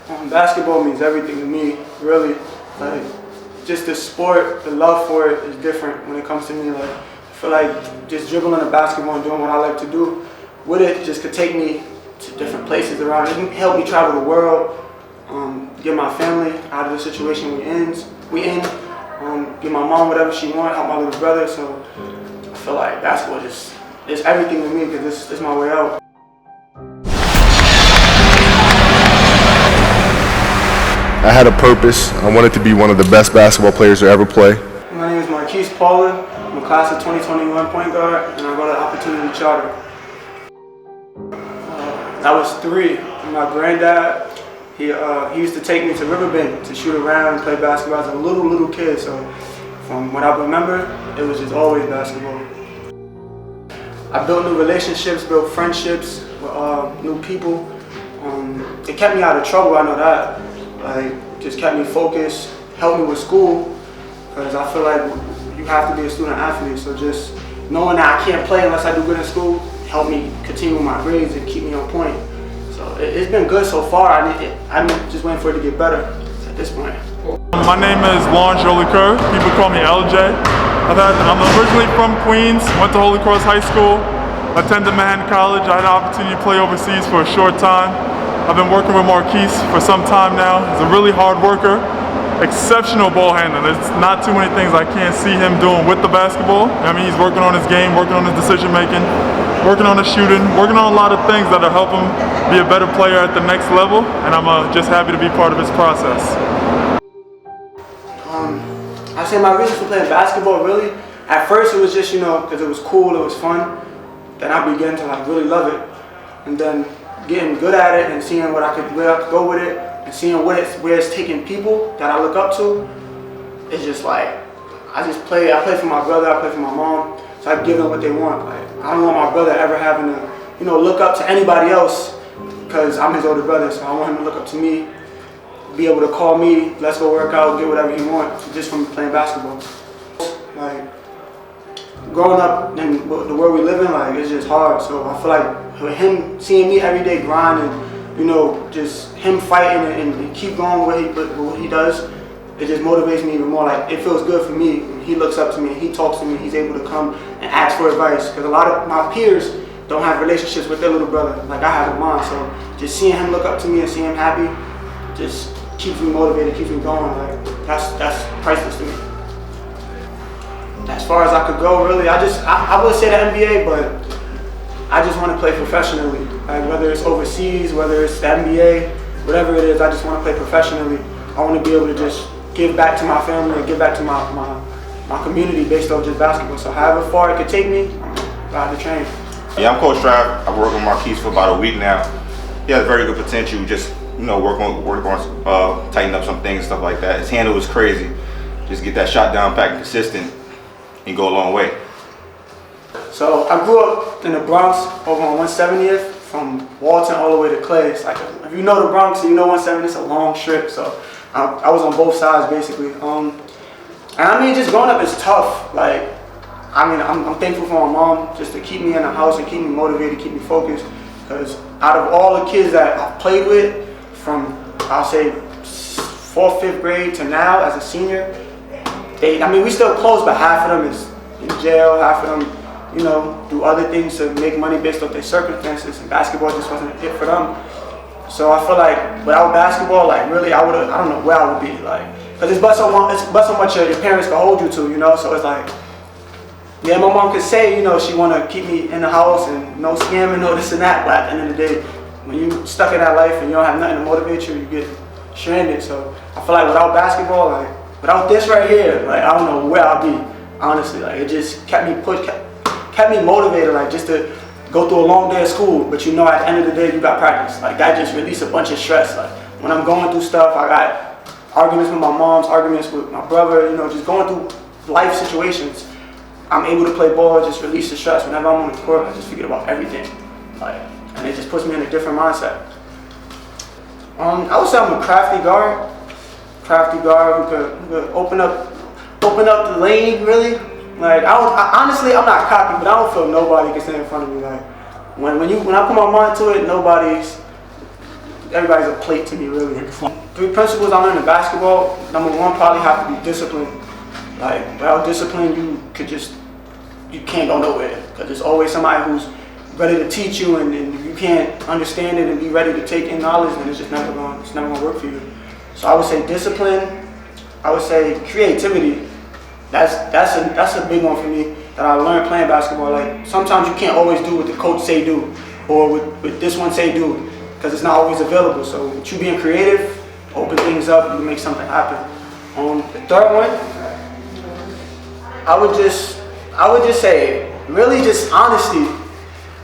Basketball means everything to me, really. Like, just the sport, the love for it is different when it comes to me. Like, I feel like just dribbling a basketball and doing what I like to do with it just could take me to different places around. It can help me travel the world, get my family out of the situation we in, get my mom whatever she wants, help my little brother. So I feel like basketball just is everything to me because it's my way out. I had a purpose. I wanted to be one of the best basketball players to ever play. My name is Marquise Paulin. I'm a class of 2021 point guard, and I go to Opportunity Charter. I was 3, and my granddad, he used to take me to Riverbend to shoot around and play basketball as a little kid. So from what I remember, it was just always basketball. I built new relationships, built friendships with new people. It kept me out of trouble, I know that. Like, just kept me focused, helped me with school, because I feel like you have to be a student athlete. So just knowing that I can't play unless I do good in school helped me continue with my grades and keep me on point. So it's been good so far. I'm just waiting for it to get better at this point. My name is Lawrence Jolie-Kerr. People call me LJ. I'm originally from Queens, went to Holy Cross High School, attended Manhattan College. I had an opportunity to play overseas for a short time. I've been working with Marquise for some time now. He's a really hard worker, exceptional ball handler. There's not too many things I can't see him doing with the basketball. I mean, he's working on his game, working on his decision making, working on his shooting, working on a lot of things that'll help him be a better player at the next level, and I'm just happy to be part of his process. I say my reason for playing basketball, really, at first it was just, because it was cool, it was fun. Then I began to really love it. And then getting good at it and seeing where I could go with it and seeing where it's taking people that I look up to, it's just like, I play for my brother, I play for my mom, so I give them what they want. Like, I don't want my brother ever having to, look up to anybody else because I'm his older brother, so I want him to look up to me, be able to call me, let's go work out, get whatever he wants, just from playing basketball. Like, growing up in the world we live in, it's just hard. So I feel like with him seeing me every day grinding, just him fighting and keep going what he does, it just motivates me even more. Like, it feels good for me when he looks up to me, he talks to me, he's able to come and ask for advice. Because a lot of my peers don't have relationships with their little brother like I have with mine. So just seeing him look up to me and seeing him happy just keeps me motivated, keeps me going. Like, that's priceless to me. As far as I could go, really, I would say the NBA, but I just want to play professionally. Like, whether it's overseas, whether it's the NBA, whatever it is, I just want to play professionally. I want to be able to just give back to my family and give back to my community based off just basketball. So however far it could take me, I'm ride the train. Yeah, I'm Coach Trav. I've worked with Marquise for about a week now. He has very good potential. Just work on tighten up some things, stuff like that. His handle is crazy. Just get that shot down, pack consistent, and go a long way. So I grew up in the Bronx over on 170th, from Walton all the way to Clay. It's like, if you know the Bronx and you know 170, it's a long strip. So I was on both sides basically. And I mean, just growing up is tough. Like, I mean, I'm thankful for my mom just to keep me in the house and keep me motivated, keep me focused. Because out of all the kids that I've played with, from I'll say 4th, 5th grade to now as a senior, we still close, but half of them is in jail, half of them, do other things to make money based off their circumstances, and basketball just wasn't a fit for them. So I feel like without basketball, really, I don't know where I would be, because it's but so much your parents can hold you to, so it's like, yeah, my mom could say, she want to keep me in the house and no scamming, no this and that, but at the end of the day, when you stuck in that life and you don't have nothing to motivate you, you get stranded. So I feel like without basketball, without this right here, I don't know where I'll be, honestly. It just kept me motivated, just to go through a long day of school, but at the end of the day, you got practice. That just released a bunch of stress. When I'm going through stuff, I got arguments with my moms, arguments with my brother, just going through life situations. I'm able to play ball, just release the stress. Whenever I'm on the court, I just forget about everything. And it just puts me in a different mindset. I would say I'm a crafty guard who could open up the lane, really. Honestly, I'm not cocky, but I don't feel nobody can stand in front of me. When I put my mind to it, everybody's a plate to me, really. 3 principles I learned in basketball. Number 1, probably have to be disciplined. Like, without discipline, you can't go nowhere. Because there's always somebody who's ready to teach you, and if you can't understand it and be ready to take in knowledge, then it's just never gonna work for you. So I would say discipline. I would say creativity. That's a big one for me that I learned playing basketball. Like, sometimes you can't always do what the coach say do, or what this one say do, because it's not always available. So with you being creative, open things up, you can make something happen. The third one, I would just say really just honesty.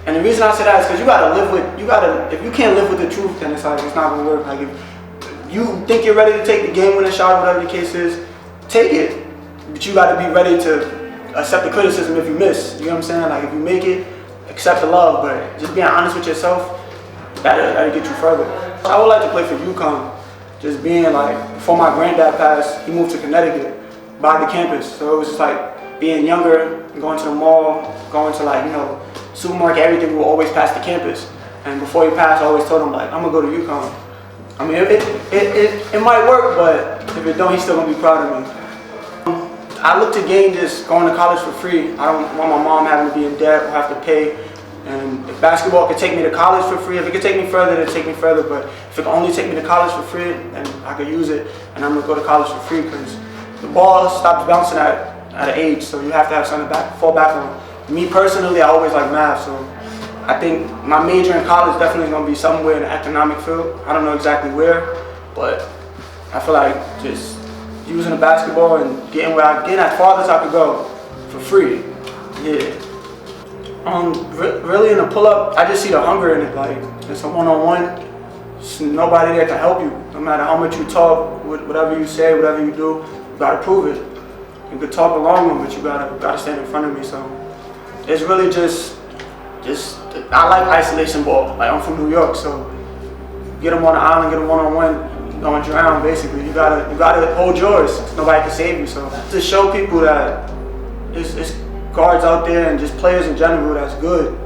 And the reason I say that is because if you can't live with the truth, then it's like it's not gonna work. Like, if you think you're ready to take the game-winning shot, whatever the case is, take it. But you gotta be ready to accept the criticism if you miss. You know what I'm saying? Like, if you make it, accept the love, but just being honest with yourself, that'll get you further. I would like to play for UConn. Just being like, before my granddad passed, he moved to Connecticut, by the campus. So it was just like being younger, going to the mall, going to, like, you know, supermarket, everything will always pass the campus. And before he passed, I always told him, like, I'm gonna go to UConn. I mean, it might work, but if it don't, he's still gonna be proud of me. I look to gain just going to college for free. I don't want my mom having to be in debt or have to pay. And if basketball could take me to college for free, if it could take me further, then take me further. But if it could only take me to college for free, then I could use it, and I'm gonna go to college for free, because the ball stops bouncing at an age, so you have to have something to fall back on. Me personally, I always like math, so I think my major in college definitely is gonna be somewhere in the economic field. I don't know exactly where, but I feel like just using the basketball and getting as far as I could go for free. Yeah. Really in a pull-up, I just see the hunger in it. Like, it's a one-on-one. There's nobody there to help you. No matter how much you talk, whatever you say, whatever you do, you gotta prove it. You could talk along with them, but you gotta stand in front of me. So it's really just I like isolation ball. Like, I'm from New York, so get them on the island, get them one-on-one, you're gonna drown basically. You gotta hold yours. Nobody can save you. So to show people that it's guards out there and just players in general that's good,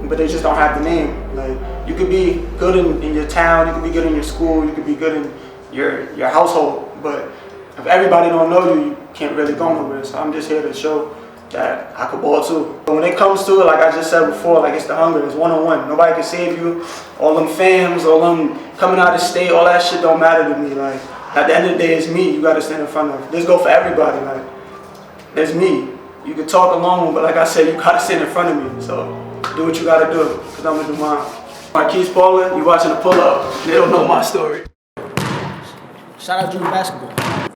but they just don't have the name. Like, you could be good in your town, you could be good in your school, you could be good in your household, but if everybody don't know you, you can't really go nowhere. So I'm just here to show that I could ball too. But when it comes to it, like I just said before, like, it's the hunger, it's one-on-one. Nobody can save you. All them fams, all them coming out of state, all that shit don't matter to me. Like, at the end of the day, it's me you gotta stand in front of. This go for everybody. Like, there's me. You can talk alone, but like I said, you gotta stand in front of me. So do what you gotta do, because I'm gonna do mine. Marquise Paulin, you watching the pull-up. They don't know my story. Shout out Junior Basketball.